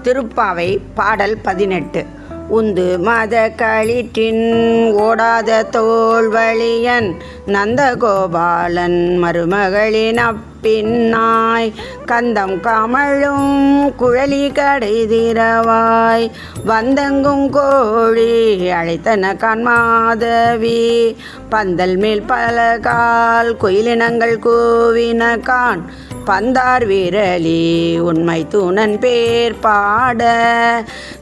திருப்பாவை பாடல் 18. உந்து மத களிற்றின் ஓடாத தோல்வழியன் நந்தகோபாலன் மருமகளின் அப்பின்னாய் கந்தம் கமழும் குழலி கடைதிரவாய் வந்தெங்கும் கோழி அழைத்தன கான்மாதவி பந்தல் மேல் பலகால் குயிலினங்கள் கூவின கான் பந்தார் வீரலி உண்மை தூணன் பேர் பாட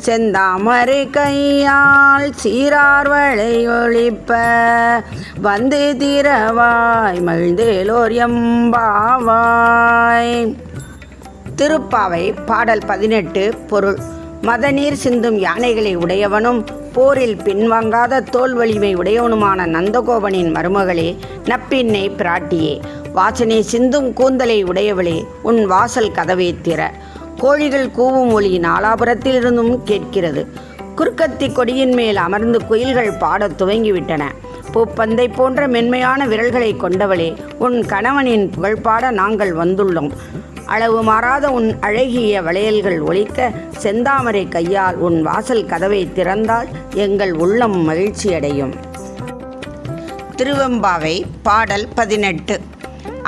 செந்தாமரை கையால் சீரார் வளை ஒழிப்ப வந்து திரவாய் மகிழ்ந்தேலோர் எம்பாவாய். திருப்பாவை பாடல் 18. பொருள். மதநீர் சிந்தும் யானைகளை உடையவனும் போரில் பின்வாங்காத தோல் வலிமை உடையவனுமான நந்தகோபனின் மருமகளே, நப்பின்னை பிராட்டியே, வாசனை சிந்தும் கூந்தலை உடையவளே, உன் வாசல் கதவை திற. கோழிகள் கூவும் ஒலி நாலாபுரத்திலிருந்தும் கேட்கிறது. குறுக்கத்தி கொடியின் மேல் அமர்ந்து குயில்கள் பாடத் துவங்கிவிட்டன. பூப்பந்தை போன்ற மென்மையான விரல்களை கொண்டவளே, உன் கணவனின் புகழ்பாட நாங்கள் வந்துள்ளோம். அளவு மாறாத உன் அழகிய வளையல்கள் ஒலிக்க செந்தாமரை கையால் உன் வாசல் கதவை திறந்தால் எங்கள் உள்ளம் மகிழ்ச்சியடையும். திருவெம்பாவை பாடல் 18.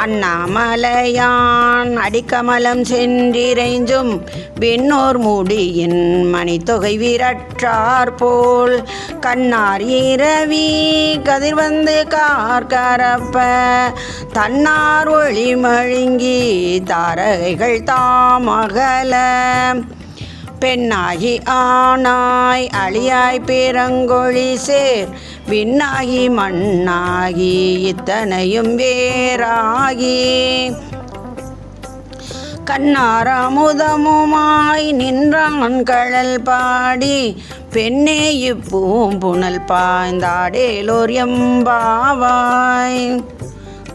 அண்ணாமலையான் அடிக்கமலம் சென்றிரைஞ்சும் விண்ணோர் மூடியின் மணித்தொகை விரற்றார் போல் கண்ணார் இரவி கதிர்வந்து கார்கரப்ப தன்னார் ஒளி மழுங்கி தாரகைகள் தாமகல பெண்ணாகி ஆனாய் அழியாய் பேரங்கொழி சேர் விண்ணாகி மண்ணாகி இத்தனையும் வேறாகி கண்ணார் அமுதமுமாய் நின்றான் கழல் பாடி பெண்ணே இப்பூம்புணல் பாய்ந்தாடேலோர் எம்பாவாய்.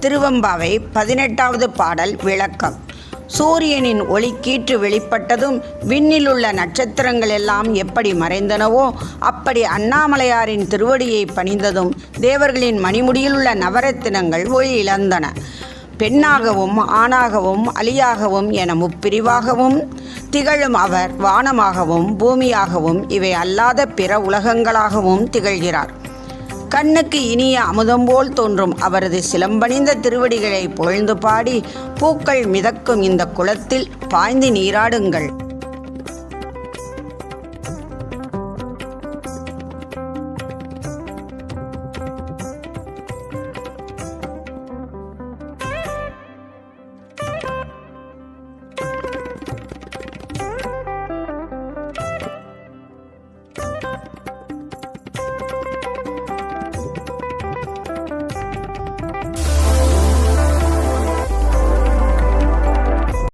திருவெம்பாவை 18வது பாடல். விளக்கம். சூரியனின் ஒளிக்கீற்று வெளிப்பட்டதும் விண்ணில் உள்ள நட்சத்திரங்கள் எல்லாம் எப்படி மறைந்தனவோ அப்படி அண்ணாமலையாரின் திருவடியை பணிந்ததும் தேவர்களின் மணிமுடியில் உள்ள நவரத்தினங்கள் ஒளி இழந்தன. பெண்ணாகவும் ஆணாகவும் அலியாகவும் என முப்பிரிவாகவும் திகழும் அவர் வானமாகவும் பூமியாகவும் இவை அல்லாத பிற உலகங்களாகவும் திகழ்கிறார். கண்ணுக்கு இனிய அமுதம் போல் தோன்றும் அவரது சிலம்பணிந்த திருவடிகளை புகழ்ந்து பாடி பூக்கள் மிதக்கும் இந்த குளத்தில் பாய்ந்து நீராடுங்கள்.